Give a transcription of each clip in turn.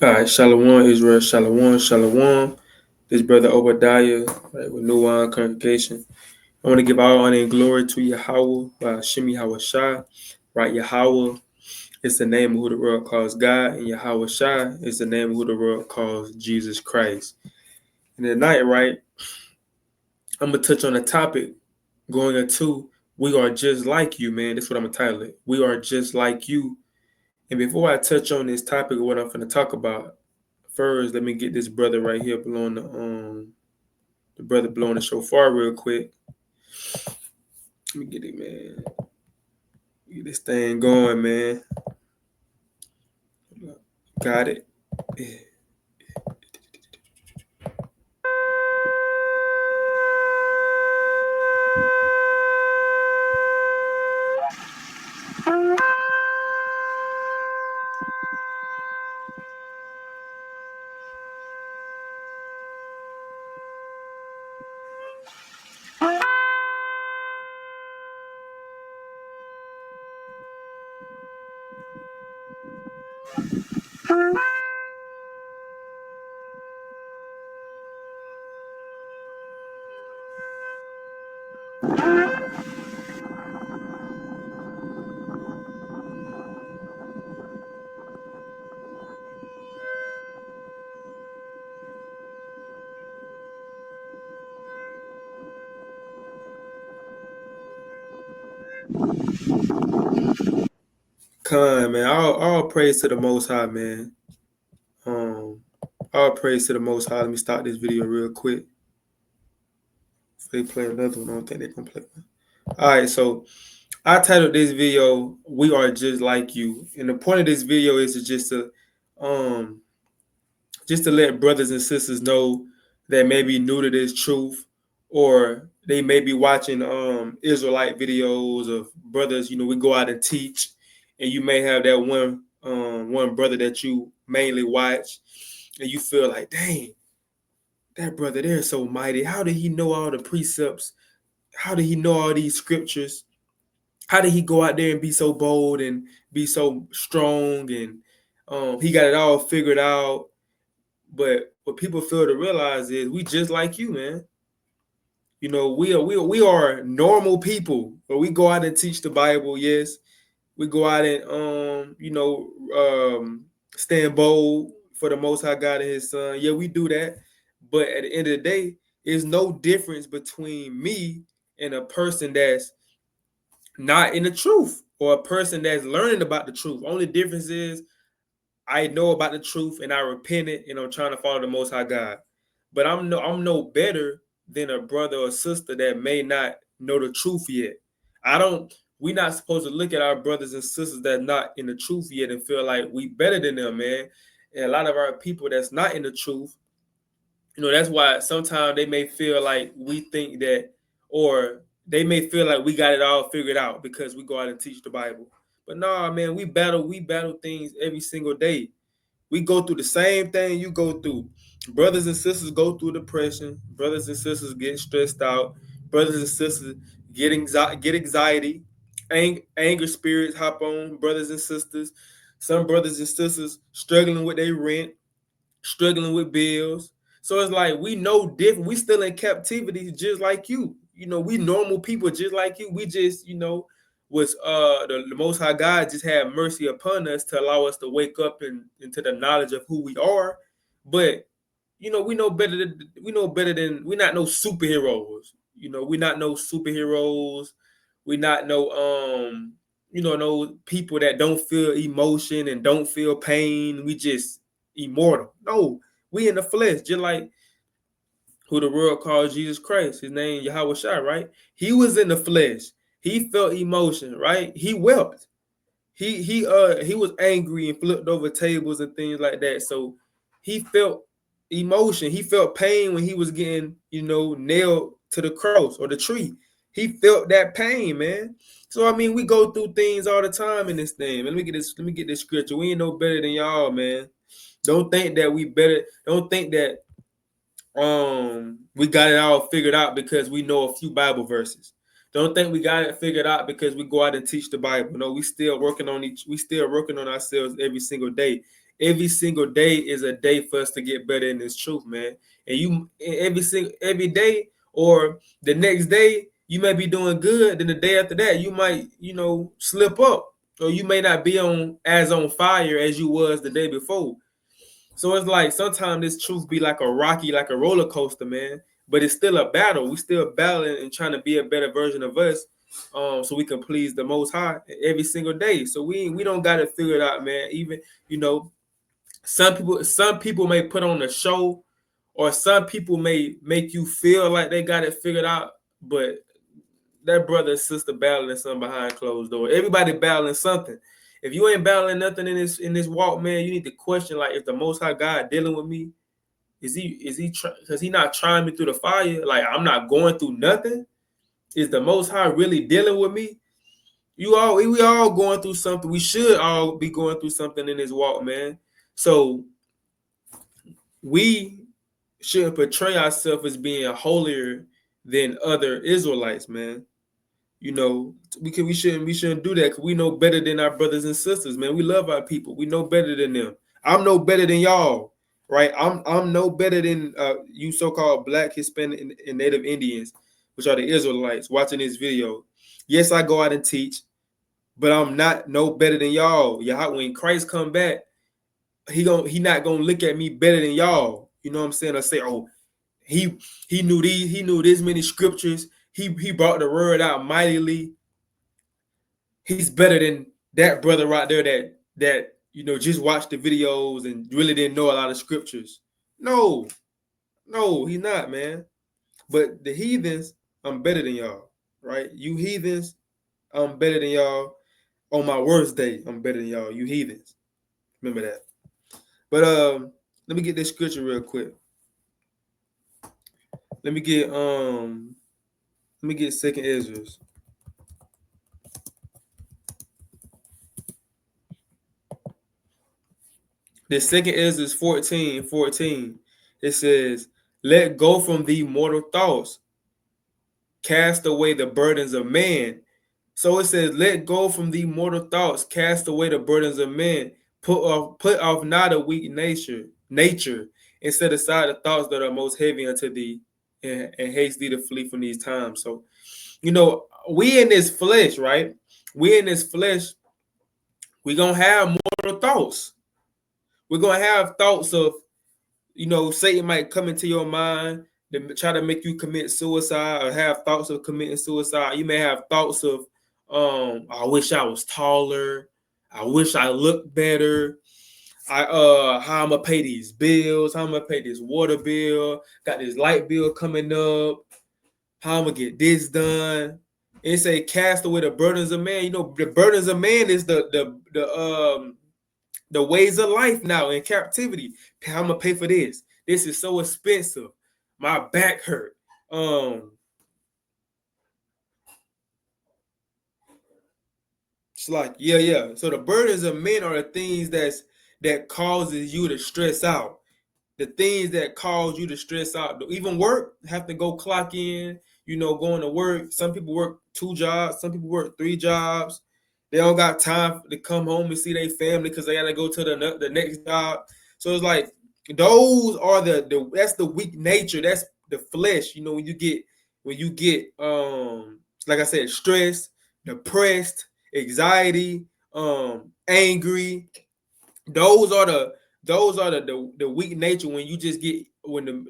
All right, Shalom, Israel, Shalom, Shalom. This brother Obadiah, right, with New Wine Congregation. I want to give all honor and glory to Yahweh, by Shemi Hawashai, right? Yahweh is the name of who the world calls God, and Yahweh Shai is the name of who the world calls Jesus Christ. And tonight, right, I'm going to touch on a topic going into we are just like you, man. That's what I'm going to title it. We are just like you. And before I touch on this topic of what I'm going to talk about, first, let me get this brother right here blowing the brother blowing the shofar real quick. Let me get it, man. Get this thing going, man. Got it. Con, man. All praise to the Most High, man. Um, all praise to the Most High. Let me start this video real quick. If they play another one, I don't think they're gonna play one. All right, so I titled this video "We Are Just Like You," and the point of this video is to um just to let brothers and sisters know that may be new to this truth, or they may be watching Israelite videos of brothers. You know, we go out and teach, and you may have that one brother that you mainly watch, and you feel like, dang, that brother there is so mighty. How did he know all the precepts? How did he know all these scriptures? How did he go out there and be so bold and be so strong? And he got it all figured out. But what people fail to realize is we just like you, man. You know, we are normal people, but we go out and teach the Bible. Yes, we go out and stand bold for the Most High God and His Son. Yeah, we do that. But at the end of the day, there's no difference between me and a person that's not in the truth or a person that's learning about the truth. Only difference is I know about the truth and I repented and I'm trying to follow the Most High God. But I'm no better than a brother or sister that may not know the truth yet. I don't. We're not supposed to look at our brothers and sisters that not in the truth yet and feel like we better than them, man. And a lot of our people that's not in the truth, you know, that's why sometimes they may feel like we think that, or they may feel like we got it all figured out because we go out and teach the Bible. But nah, man, we battle things every single day. We go through the same thing you go through. Brothers and sisters go through depression. Brothers and sisters get stressed out. Brothers and sisters get anxiety. Anger spirits hop on brothers and sisters. Some brothers and sisters struggling with their rent, struggling with bills. So it's like we know different. We still in captivity just like you. You know, we normal people just like you. We just, was the Most High God just had mercy upon us to allow us to wake up into the knowledge of who we are. But we know better than we're not no superheroes. You know, we're not no superheroes. We're not no people that don't feel emotion and don't feel pain. We just immortal. No, we in the flesh, just like who the world calls Jesus Christ. His name Yahweh Shai, right? He was in the flesh. He felt emotion, right? He wept. He was angry and flipped over tables and things like that. So he felt emotion. He felt pain when he was getting, nailed to the cross or the tree. He felt that pain, man. So I mean, we go through things all the time in this thing. Let me get this. Let me get this scripture. We ain't no better than y'all, man. Don't think that we better. Don't think that we got it all figured out because we know a few Bible verses. Don't think we got it figured out because we go out and teach the Bible. No, we still working on ourselves every single day. every single day is a day for us to get better in this truth, man. And you every day or the next day, you may be doing good. Then the day after that, you might, slip up. Or you may not be on fire as you was the day before. So it's like sometimes this truth be like a rocky, like a roller coaster, man. But it's still a battle. We still battling and trying to be a better version of us, so we can please the Most High every single day. So we don't got it figured out, man. Even some people may put on a show, or some people may make you feel like they got it figured out, but that brother and sister battling something behind closed doors. Everybody battling something. If you ain't battling nothing in this walk, man, you need to question, like, if the Most High God dealing with me, is he because he not trying me through the fire? Like, I'm not going through nothing. Is the Most High really dealing with me? We all going through something. We should all be going through something in this walk, man. So we shouldn't portray ourselves as being holier than other Israelites, man. We shouldn't do that, because we know better than our brothers and sisters, man. We love our people. We know better than them. I'm no better than y'all, right? I'm no better than you so-called Black, Hispanic, and Native Indians, which are the Israelites watching this video. Yes, I go out and teach, but I'm not no better than y'all. Y'all, when Christ come back, he not gonna look at me better than y'all. You know what I'm saying? I say, oh, he knew this many scriptures. He brought the word out mightily. He's better than that brother right there that just watched the videos and really didn't know a lot of scriptures. No, he's not, man. But the heathens, I'm better than y'all, right? You heathens, I'm better than y'all. On my worst day, I'm better than y'all. You heathens. Remember that. But let me get this scripture real quick. Let me get Second Ezra. The Second Ezra 14:14. It says, "Let go from thee mortal thoughts. Cast away the burdens of man." So it says, "Let go from thee mortal thoughts. Cast away the burdens of men. Put off not a weak nature, and set aside the thoughts that are most heavy unto thee, and haste thee to flee from these times." So, we in this flesh, right? We in this flesh, we gonna have mortal thoughts. We're gonna have thoughts of, Satan might come into your mind to try to make you commit suicide, or have thoughts of committing suicide. You may have thoughts of, I wish I was taller. I wish I looked better. How I'm gonna pay these bills? How I'm gonna pay this water bill? Got this light bill coming up. How I'm gonna get this done? And say, cast away the burdens of man. The burdens of man is the ways of life now in captivity. I'm gonna pay for this. This is so expensive. My back hurt. It's like, yeah. So the burdens of men are the things that causes you to stress out. The things that cause you to stress out. Even work, have to go clock in, going to work. Some people work 2 jobs, some people work 3 jobs. They don't got time to come home and see their family because they gotta go to the next job. So it's like, those are that's the weak nature. That's the flesh. When you get like I said, stressed, depressed, anxiety, angry. Those are the weak nature, when you just get, when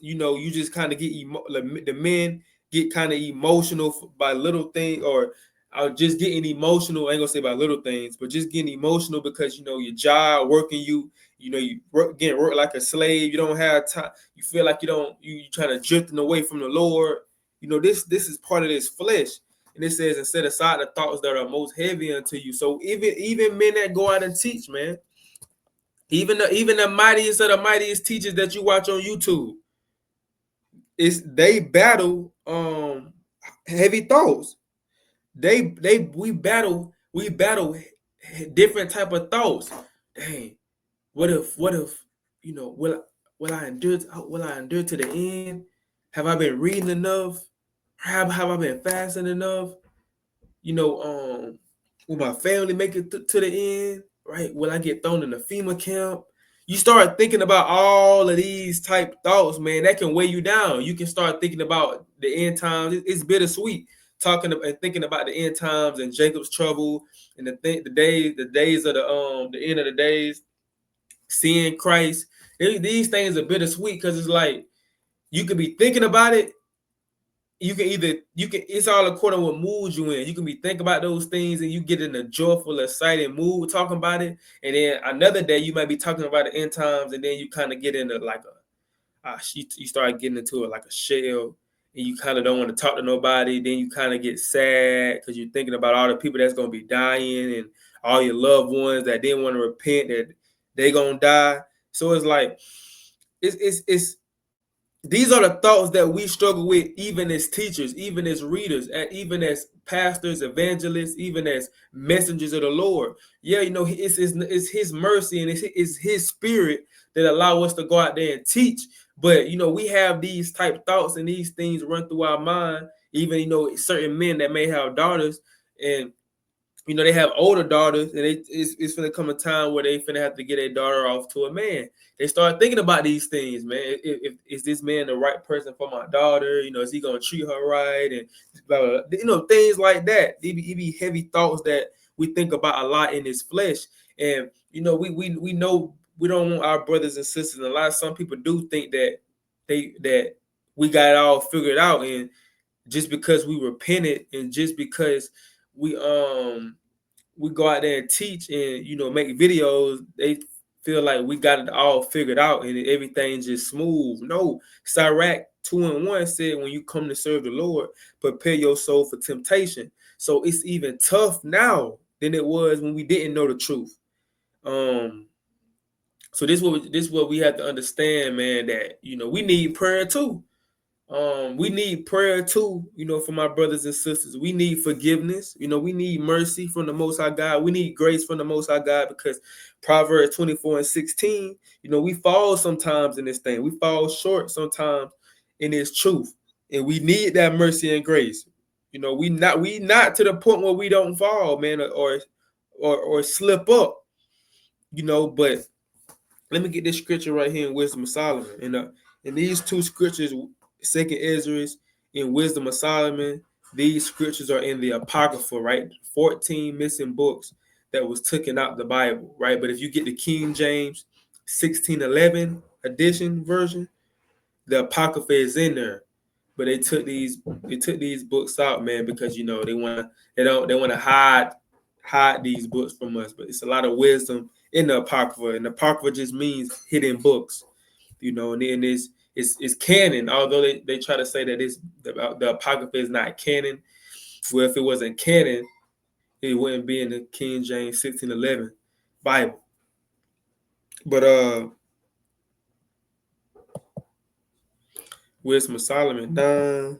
you just kind of get the men get kind of emotional by little things, or just getting emotional. I ain't gonna say by little things, but just getting emotional because your job working you getting work like a slave. You don't have time. You feel like you trying to drifting away from the Lord. This is part of this flesh. And it says, and set aside the thoughts that are most heavy unto you. So even men that go out and teach, man, even the mightiest of the mightiest teachers that you watch on YouTube, they battle heavy thoughts. We battle different type of thoughts. Dang, what if will I endure to the end? Have I been reading enough? Have I been fasting enough? Will my family make it to the end? right? Will I get thrown in the FEMA camp? You start thinking about all of these type thoughts, man, that can weigh you down. You can start thinking about the end times. It's bittersweet talking and thinking about the end times and Jacob's trouble and the days of the end of the days, seeing Christ. These things are bittersweet because it's like you could be thinking about it. It's all according to what mood you in. You can be thinking about those things and you get in a joyful, excited mood talking about it. And then another day you might be talking about the end times, and then you kind of get into like you start getting into it like a shell, and you kind of don't want to talk to nobody. Then you kind of get sad because you're thinking about all the people that's gonna be dying and all your loved ones that didn't want to repent that they gonna die. So it's like it's these are the thoughts that we struggle with, even as teachers, even as readers, even as pastors, evangelists, even as messengers of the Lord. Yeah, it's His mercy and it's His Spirit that allow us to go out there and teach. But we have these type thoughts and these things run through our mind. Even certain men that may have daughters, and they have older daughters, and it's gonna come a time where they finna have to get their daughter off to a man. They start thinking about these things, man. If is this man the right person for my daughter? Is he gonna treat her right? And blah, blah, blah. Things like that. It be heavy thoughts that we think about a lot in this flesh. And we know we don't want our brothers and sisters. And some people do think that we got it all figured out, and just because we repented and just because we go out there and teach and make videos, they feel like we got it all figured out and everything's just smooth. No, Sirach 2:1 said, when you come to serve the Lord, prepare your soul for temptation. So it's even tough now than it was when we didn't know the truth. So this is what we have to understand, man, that we need prayer too. We need prayer too, for my brothers and sisters. We need forgiveness. We need mercy from the Most High God. We need grace from the Most High God, because Proverbs 24:16, we fall sometimes in this thing. We fall short sometimes in this truth, and we need that mercy and grace. We not to the point where we don't fall, man, or slip up. But let me get this scripture right here in Wisdom of Solomon, and these two scriptures. Second Ezra in Wisdom of Solomon, these scriptures are in the Apocrypha, right? 14 missing books that was taken out the Bible, right? But if you get the King James 1611 edition version, the Apocrypha is in there. But they took these books out, man, because they want to hide these books from us. But it's a lot of wisdom in the Apocrypha, and the Apocrypha just means hidden books, and then it's canon, although they try to say that the Apocrypha is not canon. Well, if it wasn't canon, it wouldn't be in the King James 1611 Bible. But Wisdom of Solomon done.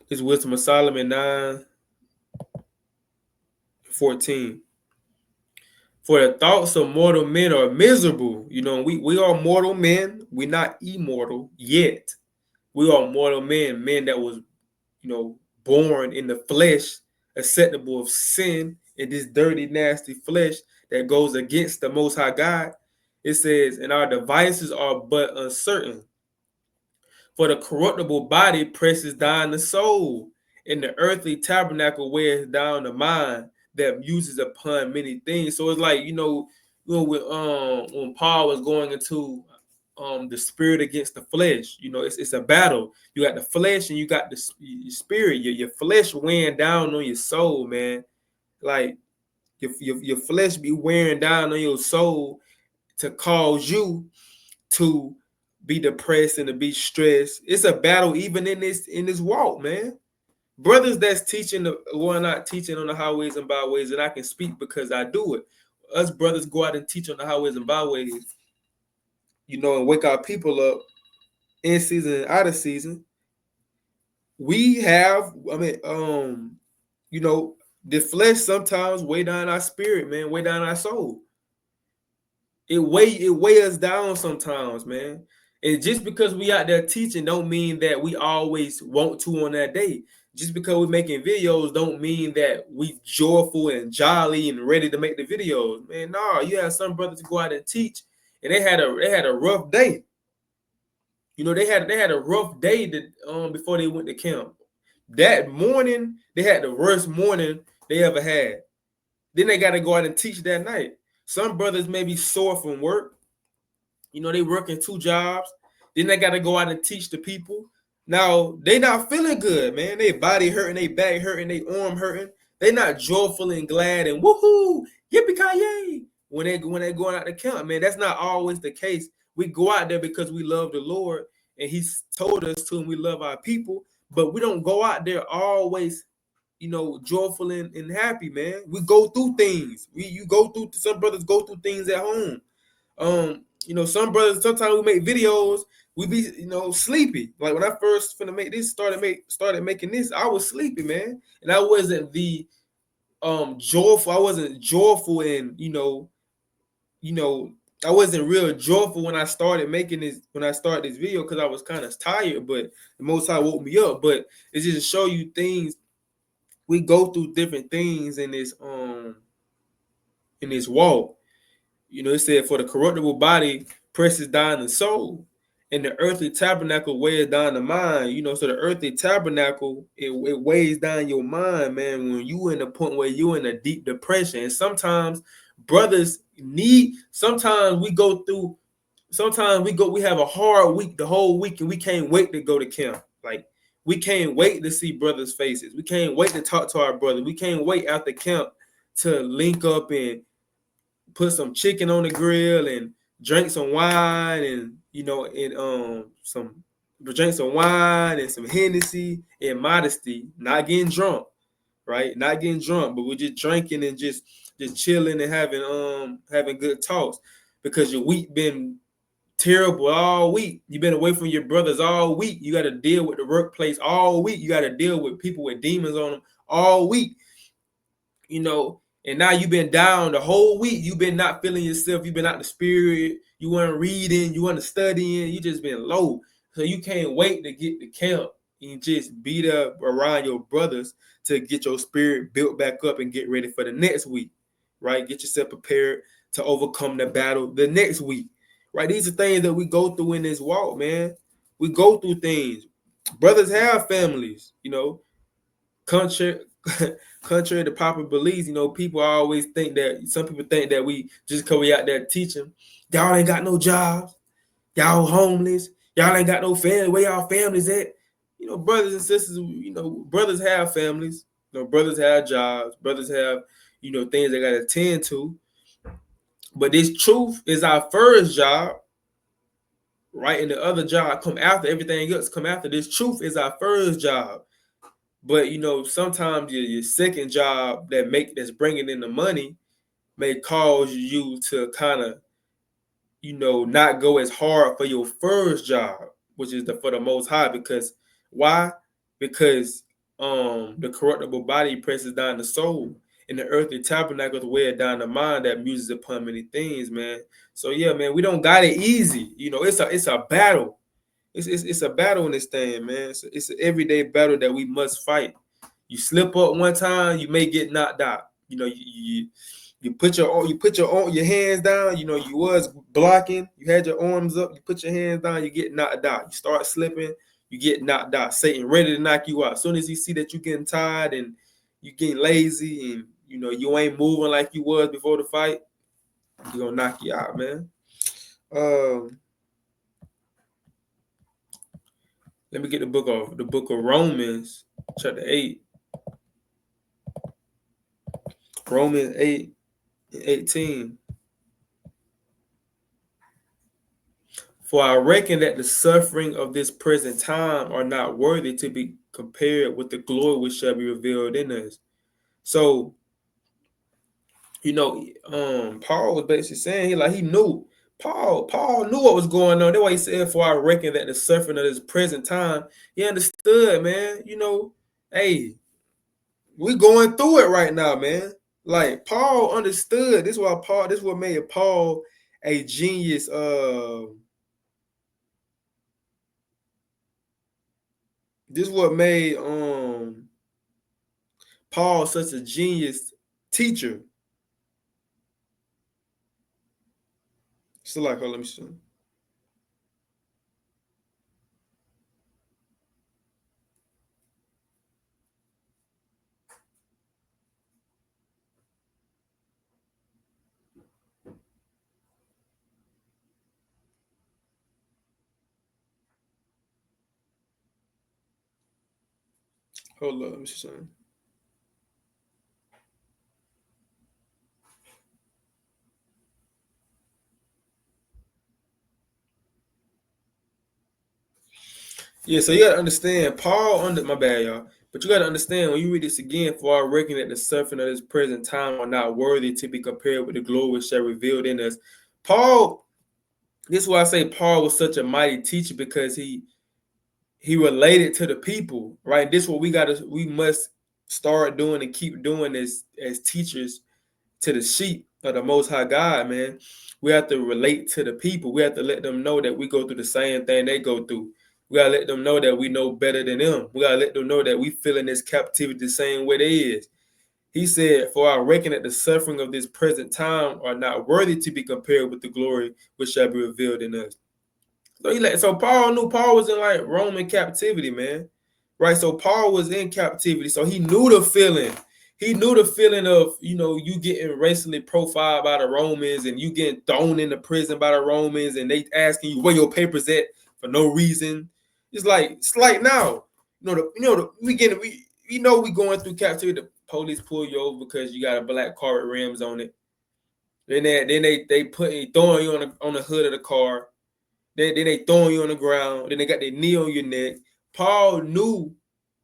This Wisdom of Solomon 9:14. For the thoughts of mortal men are miserable. We are mortal men. We're not immortal yet. We are mortal men that was, born in the flesh, acceptable of sin, in this dirty, nasty flesh that goes against the Most High God. It says, and our devices are but uncertain. For the corruptible body presses down the soul, and the earthly tabernacle wears down the mind that muses upon many things. So it's like, when Paul was going into the spirit against the flesh, it's a battle. You got the flesh and you got the spirit. Your flesh weighing down on your soul, man. Like your flesh be wearing down on your soul to cause you to be depressed and to be stressed. It's a battle even in this walk, man. Brothers that's going out teaching on the highways and byways, and I can speak because I do it. Us brothers go out and teach on the highways and byways, and wake our people up in season and out of season. We have, the flesh sometimes weigh down our spirit, man, weigh down our soul. It weigh us down sometimes, man. And just because we out there teaching don't mean that we always want to on that day. Just because we're making videos don't mean that we joyful and jolly and ready to make the videos. Man, no, you have some brothers go out and teach, and they had a rough day. You know, they had a rough day before they went to camp. That morning, they had the worst morning they ever had. Then they got to go out and teach that night. Some brothers may be sore from work. You know, they working 2 jobs. Then they got to go out and teach the people. Now, they not feeling good, man. They body hurting, they back hurting, they arm hurting. They not joyful and glad and woohoo, yippee-ki-yay when they going out to camp, man. That's not always the case. We go out there because we love the Lord, and He's told us to, and we love our people. But we don't go out there always, you know, joyful and happy, man. We go through things. Some brothers go through things at home. You know, some brothers, sometimes we make videos, we be, you know, sleepy. Like when I first started making this, I was sleepy, man. And I wasn't joyful. I wasn't joyful and, you know, I wasn't real joyful when I started making this, when I started this video, because I was kind of tired, but the Most High woke me up. But it's just to show you things. We go through different things in this walk. You know, it said, for the corruptible body presses down the soul, and the earthly tabernacle weighs down the mind. You know, so the earthly tabernacle, it weighs down your mind, man, when you in the point where you're in a deep depression. And sometimes brothers sometimes we have a hard week, the whole week, and we can't wait to go to camp. Like, we can't wait to see brothers' faces. We can't wait to talk to our brothers. We can't wait after camp to link up and put some chicken on the grill and drink some wine, and, you know, and drink some wine and some Hennessy and modesty, not getting drunk, right? Not getting drunk, but we're just drinking and just chilling and having good talks, because your week been terrible all week. You've been away from your brothers all week. You got to deal with the workplace all week. You got to deal with people with demons on them all week, you know. And now you've been down the whole week. You've been not feeling yourself. You've been out the spirit. You weren't reading. You weren't studying. You just been low. So you can't wait to get to camp and just beat up around your brothers to get your spirit built back up and get ready for the next week, right? Get yourself prepared to overcome the battle the next week, right? These are things that we go through in this walk, man. We go through things. Brothers have families, you know. Contrary to popular beliefs, you know, some people think that we, just because we out there teaching, y'all ain't got no jobs, y'all homeless, y'all ain't got no family, where y'all families at? You know, brothers and sisters, you know, brothers have families, you know, brothers have jobs, brothers have, you know, things they got to attend to. But this truth is our first job, right? And the other job come after, everything else come after. This truth is our first job. But, you know, sometimes your second job that's bringing in the money may cause you to kind of, you know, not go as hard for your first job, which is for the Most High. Because why? Because the corruptible body presses down the soul, and the earthly tabernacle is weighed down the mind that muses upon many things, man. So yeah, man, we don't got it easy. You know, it's a battle. It's a battle in this thing, man. It's an everyday battle that we must fight. You slip up one time, you may get knocked out. You know, you put your hands down. You know, you was blocking, you had your arms up, you put your hands down, you get knocked out. You start slipping, you get knocked out. Satan ready to knock you out. As soon as he see that you getting tired and you getting lazy, and, you know, you ain't moving like you was before the fight, he gonna knock you out, man. Let me get the book of Romans, chapter 8. Romans 8:18. For I reckon that the suffering of this present time are not worthy to be compared with the glory which shall be revealed in us. So, you know, Paul was basically saying he knew. Paul knew what was going on. That's why he said, for I reckon that the suffering of this present time, he understood, man. You know, hey, we going through it right now, man. Like, Paul understood. This is what made Paul a genius This what made Paul such a genius teacher. So like, hold on, let me see. Hold up, let me see. Yeah, so you gotta understand, Paul under my bad, y'all. But you gotta understand when you read this again, for I reckon that the suffering of this present time are not worthy to be compared with the glory which shall revealed in us. Paul, this is why I say Paul was such a mighty teacher, because he related to the people, right? This is what we must start doing and keep doing as teachers to the sheep of the Most High God, man. We have to relate to the people. We have to let them know that we go through the same thing they go through. We gotta let them know that we know better than them. We gotta let them know that we feel in this captivity the same way they is. He said, "For I reckon that the suffering of this present time are not worthy to be compared with the glory which shall be revealed in us." So Paul knew Paul was in like Roman captivity, man. Right? So Paul was in captivity. So he knew the feeling. He knew the feeling of, you getting racially profiled by the Romans and you getting thrown into prison by the Romans and they asking you where your papers at for no reason. It's like now, we going through captivity. The police pull you over because you got a black car with rims on it. Then they throwing you on the hood of the car. Then they throwing you on the ground. Then they got their knee on your neck. Paul knew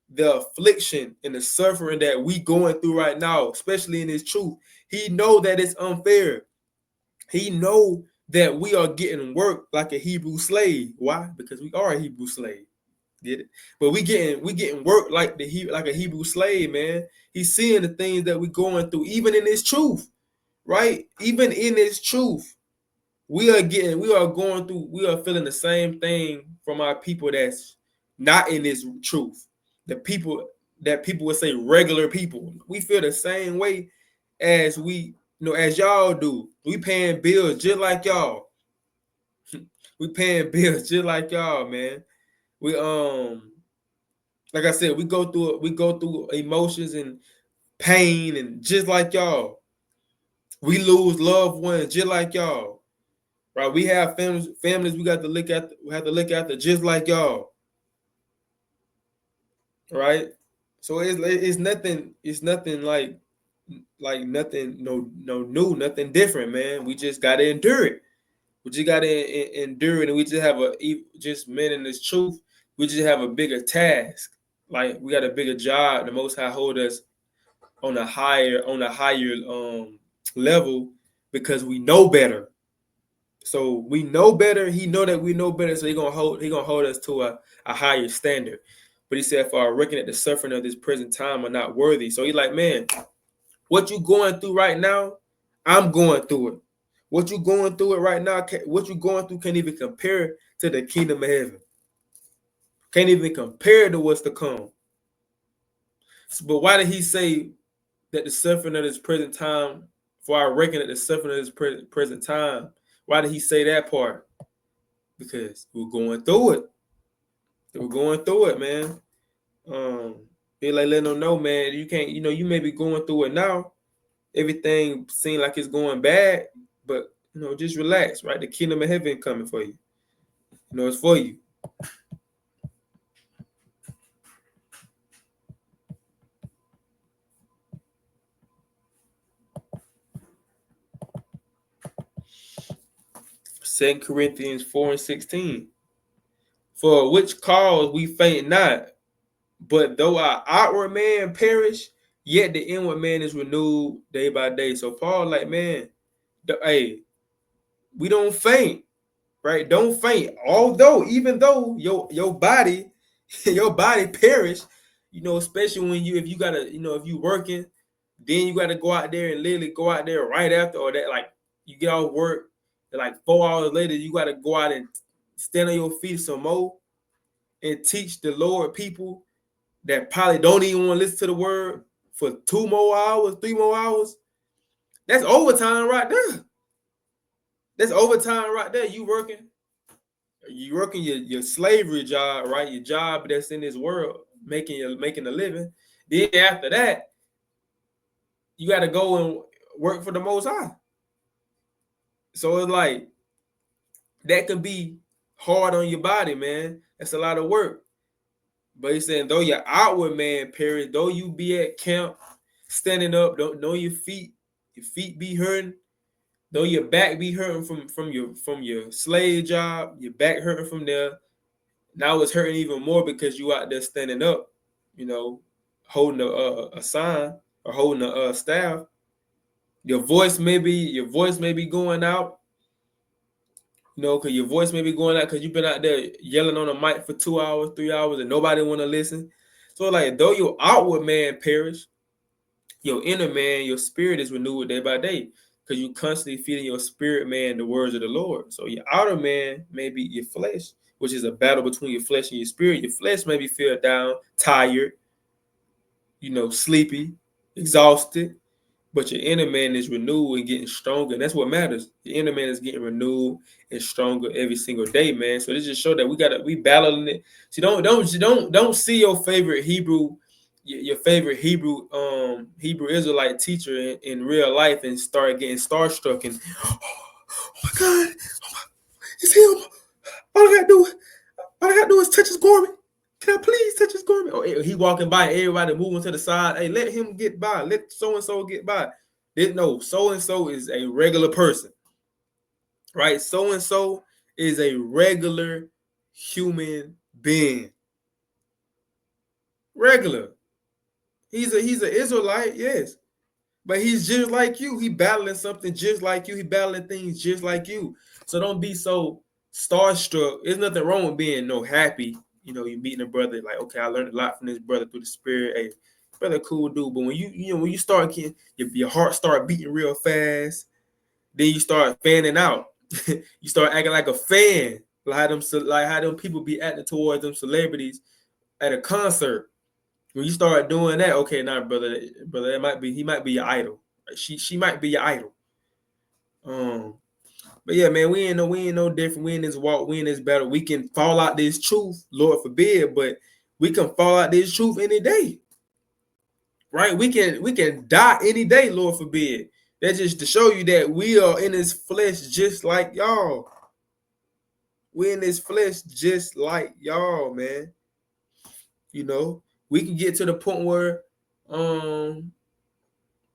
the affliction and the suffering that we going through right now, especially in his truth. He know that it's unfair. He know that we are getting worked like a Hebrew slave. Why? Because we are a Hebrew slave. Get it? But we getting worked like a Hebrew slave, man. He's seeing the things that we going through, even in his truth, right? Even in his truth. We are feeling the same thing from our people that's not in this truth. The people that people would say regular people. We feel the same way as as y'all do. We paying bills just like y'all. We paying bills just like y'all, man. We like I said, we go through emotions and pain and just like y'all. We lose loved ones just like y'all. Right, we have families we got to look at. We have to look after just like y'all, right? So it's nothing. It's nothing like nothing. No new. Nothing different, man. We just gotta endure it. We just gotta endure it, and we just have just men in this truth. We just have a bigger task. Like we got a bigger job. The Most High hold us on a higher level because we know better. So we know better. He know that we know better. So he gonna hold us to a higher standard. But he said, "For I reckon that the suffering of this present time are not worthy." So he like, man, what you going through right now, I'm going through it. What you going through it right now, what you going through can't even compare to the kingdom of heaven. Can't even compare to what's to come. But why did he say that the suffering of this present time? For I reckon that the suffering of this present time. Why did he say that part? Because we're going through it. We're going through it, man. Be like letting them know, man, you can't, you may be going through it now. Everything seems like it's going bad, but just relax, right? The kingdom of heaven coming for you. It's for you. Second Corinthians 4:16. For which cause we faint not, but though our outward man perish, yet the inward man is renewed day by day. So Paul, like, man, hey, we don't faint, right? Don't faint. Even though your body, your body perish, especially if you gotta, if you working, then you gotta go out there and literally go out there right after, or that like you get off work, and like 4 hours later, you gotta go out and stand on your feet some more. and teach the Lord people that probably don't even want to listen to the word for 2 more hours, 3 more hours, that's overtime right there. That's overtime right there. You working your slavery job, right? Your job that's in this world, making a living. Then after that, you got to go and work for the Most High. So it's like that can be hard on your body, man. That's a lot of work. But he's saying, though your outward man perish, though you be at camp, standing up, don't know your feet be hurting, though your back be hurting from your slave job, your back hurting from there. Now it's hurting even more because you out there standing up, holding a sign or holding a staff. Your voice may be going out. Because your voice may be going out because you've been out there yelling on a mic for 2 hours, 3 hours, and nobody want to listen. So, like, though your outward man perish, your inner man, your spirit is renewed day by day because you constantly feeding your spirit man the words of the Lord. So, your outer man may be your flesh, which is a battle between your flesh and your spirit. Your flesh may be feel down, tired, sleepy, exhausted. But your inner man is renewed and getting stronger. And that's what matters. Your inner man is getting renewed and stronger every single day, man. So this just show that we battling it. So don't see your favorite Hebrew Israelite teacher in real life and start getting starstruck and oh my God, it's him. All I gotta do is touch his garment. Can I please touch his garment? Oh, he walking by, everybody moving to the side. Hey, let him get by. Let so-and-so get by. No, so-and-so is a regular person, right? So-and-so is a regular human being. Regular. He's an Israelite, yes. But he's just like you. He battling something just like you. He battling things just like you. So don't be so starstruck. There's nothing wrong with being happy. You meeting a brother, like, okay, I learned a lot from this brother through the spirit. Hey, brother, cool dude. But when you start getting your heart start beating real fast, then you start fanning out. You start acting like a fan, like how them people be acting towards them celebrities at a concert. When you start doing that, okay, now, brother, he might be your idol. She might be your idol. But yeah, man, we ain't no different. We in this walk, we in this battle. We can fall out this truth, Lord forbid, but we can fall out this truth any day. Right? We can die any day, Lord forbid. That's just to show you that we are in this flesh just like y'all. We in this flesh just like y'all, man. We can get to the point where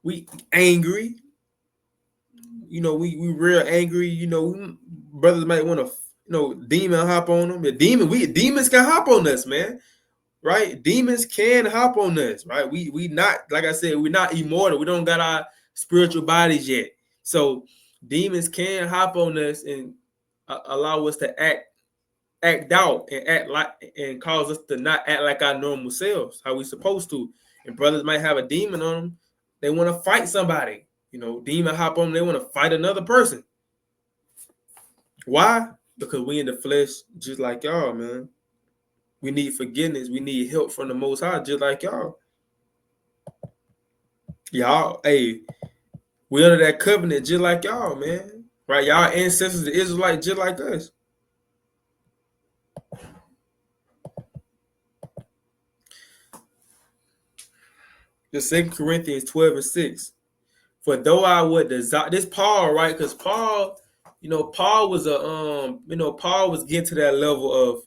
we angry. We real angry. Brothers might want to, demon hop on them. Demons can hop on us, man. Right? Demons can hop on us, right? We not, like I said, we're not immortal. We don't got our spiritual bodies yet. So demons can hop on us and allow us to act out and act like and cause us to not act like our normal selves, how we supposed to. And brothers might have a demon on them. They want to fight somebody. Demon hop on them, they want to fight another person. Why? Because we in the flesh just like y'all, man. We need forgiveness. We need help from the Most High just like y'all. Y'all, hey, we under that covenant just like y'all, man. Right? Y'all ancestors, the Israelites, just like us. The 2 Corinthians 12:6. For though I would desire, this Paul, right? Because Paul, Paul was Paul was getting to that level of,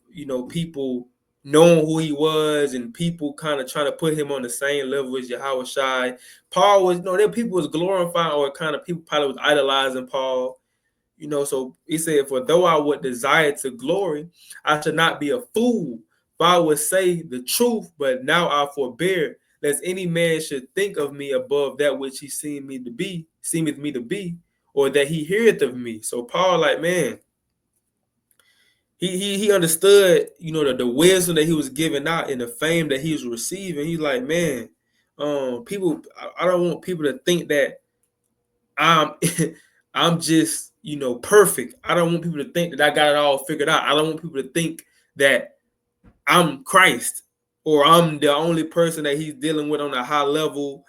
people knowing who he was and people kind of trying to put him on the same level as Yahushua. Paul was, there people was glorifying, or kind of people probably was idolizing Paul. So he said, for though I would desire to glory, I should not be a fool. For I would say the truth, but now I forbear, lest any man should think of me above that which he seemeth me to be, or that he heareth of me. So Paul, like, man, he understood, the wisdom that he was giving out and the fame that he was receiving. He's like, man, people, I don't want people to think that I'm just, perfect. I don't want people to think that I got it all figured out. I don't want people to think that I'm Christ, or I'm the only person that he's dealing with on a high level.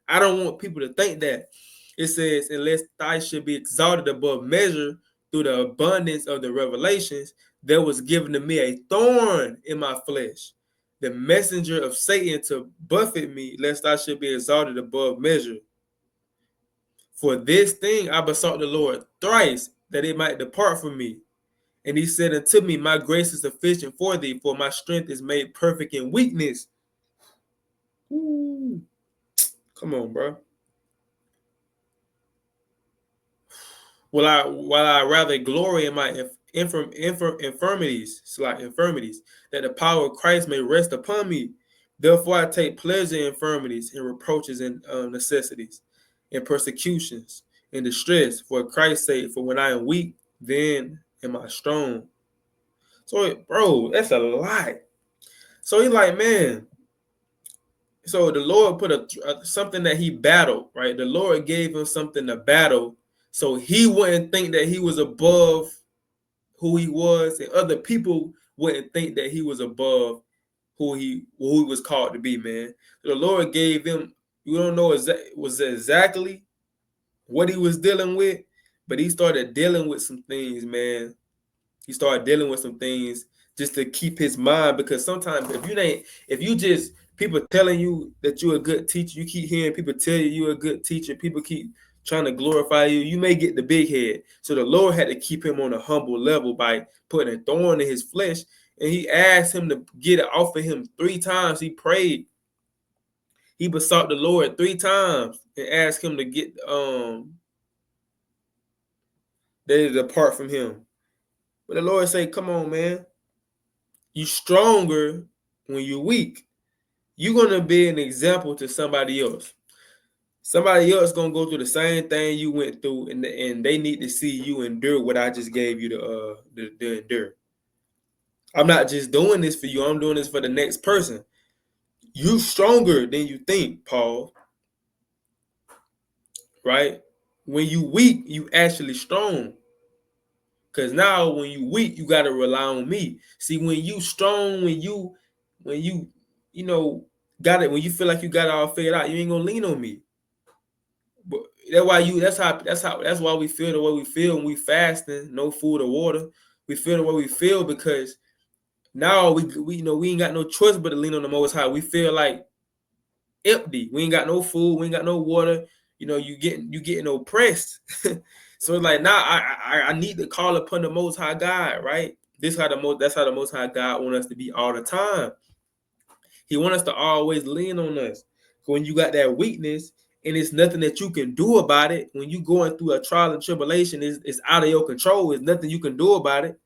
I don't want people to think that. It says, unless I should be exalted above measure through the abundance of the revelations, there was given to me a thorn in my flesh, the messenger of Satan to buffet me, lest I should be exalted above measure. For this thing I besought the Lord thrice, that it might depart from me. And he said unto me, my grace is sufficient for thee, for my strength is made perfect in weakness. Ooh. Come on, bro. While I rather glory in my infirmities, it's like infirmities, that the power of Christ may rest upon me. Therefore I take pleasure in infirmities, in reproaches, and necessities, in persecutions, in distress, for Christ's sake. For when I am weak, then am I strong. So, bro, that's a lot. So he's like, man. So the Lord put something that he battled, right? The Lord gave him something to battle, so he wouldn't think that he was above who he was, and other people wouldn't think that he was above who he was called to be, man. So the Lord gave him. You don't know exactly what he was dealing with, but he started dealing with some things, man. He started dealing with some things just to keep his mind, because sometimes if you just people telling you that you're a good teacher, you keep hearing people tell you you're a good teacher, people keep trying to glorify you, you may get the big head. So the Lord had to keep him on a humble level by putting a thorn in his flesh, and he asked him to get it off of him 3 times. He prayed. He besought the Lord 3 times and asked him to get that it depart from him. But the Lord say, come on, man. You stronger when you're weak. You're gonna be an example to somebody else. Somebody else gonna go through the same thing you went through, and they need to see you endure what I just gave you to endure. I'm not just doing this for you. I'm doing this for the next person. You stronger than you think, Paul. Right? When you weak, you actually strong. Cause now when you weak, you gotta rely on me. See, when you strong, when you you know got it, when you feel like you got it all figured out, you ain't gonna lean on me. But that's why we feel the way we feel when we fasting, no food or water. We feel the way we feel because now we ain't got no choice but to lean on the Most High. We feel like empty. We ain't got no food, we ain't got no water. You getting oppressed. So it's like now I need to call upon the Most High God, right? That's how the Most High God want us to be all the time. He want us to always lean on us. When you got that weakness and it's nothing that you can do about it, when you going through a trial and tribulation, it's out of your control. There's nothing you can do about it,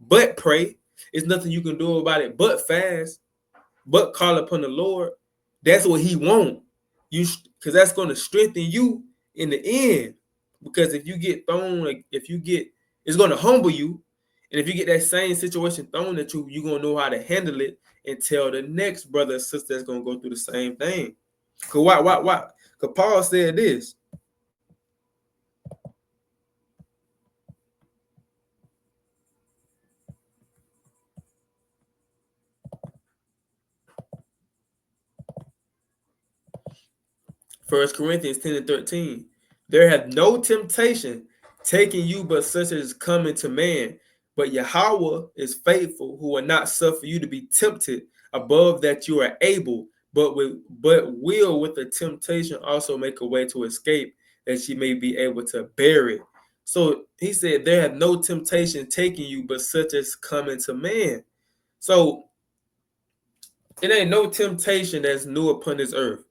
but pray. It's nothing you can do about it, but fast, but call upon the Lord. That's what He want you, because that's going to strengthen you in the end. Because if you get thrown, it's going to humble you. And if you get that same situation thrown at you, you're going to know how to handle it and tell the next brother or sister that's going to go through the same thing. Because why? Because Paul said this. First Corinthians 10 and 13. There hath no temptation taken you but such as coming to man. But Yahweh is faithful, who will not suffer you to be tempted above that you are able, but will with the temptation also make a way to escape, that you may be able to bear it. So he said, there hath no temptation taken you but such as coming to man. So it ain't no temptation that's new upon this earth.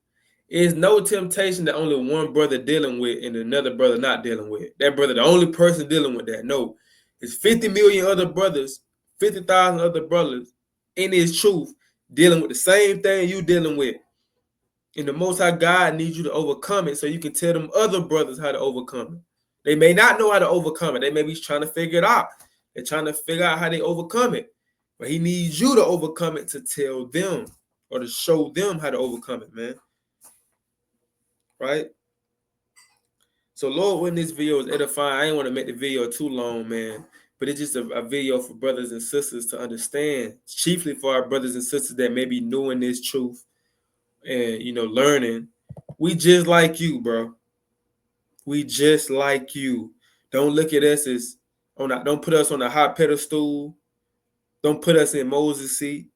It's no temptation that only one brother dealing with and another brother not dealing with. That brother, the only person dealing with that. No, it's 50 million other brothers, 50,000 other brothers in His truth dealing with the same thing you dealing with. And the Most High God needs you to overcome it so you can tell them other brothers how to overcome it. They may not know how to overcome it. They may be trying to figure it out. They're trying to figure out how they overcome it. But He needs you to overcome it to tell them or to show them how to overcome it, man. Right? So Lord, when this video is edifying, I ain't want to make the video too long, man. but it's just a video for brothers and sisters to understand, chiefly for our brothers and sisters that may be new in this truth and, learning. We just like you, bro. We just like you. Don't look at us as don't put us on a high pedestal. Don't put us in Moses' seat.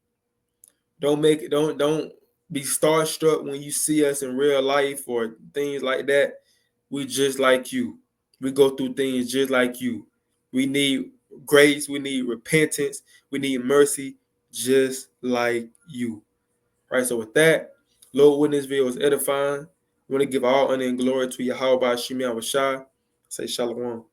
Don't be starstruck when you see us in real life or things like that. We just like you. We go through things just like you. We need grace. We need repentance. We need mercy, just like you. Right. So with that, Lord, when this video is edifying, we want to give all honor and glory to Yahweh by Shemi Awashai. Say shalom.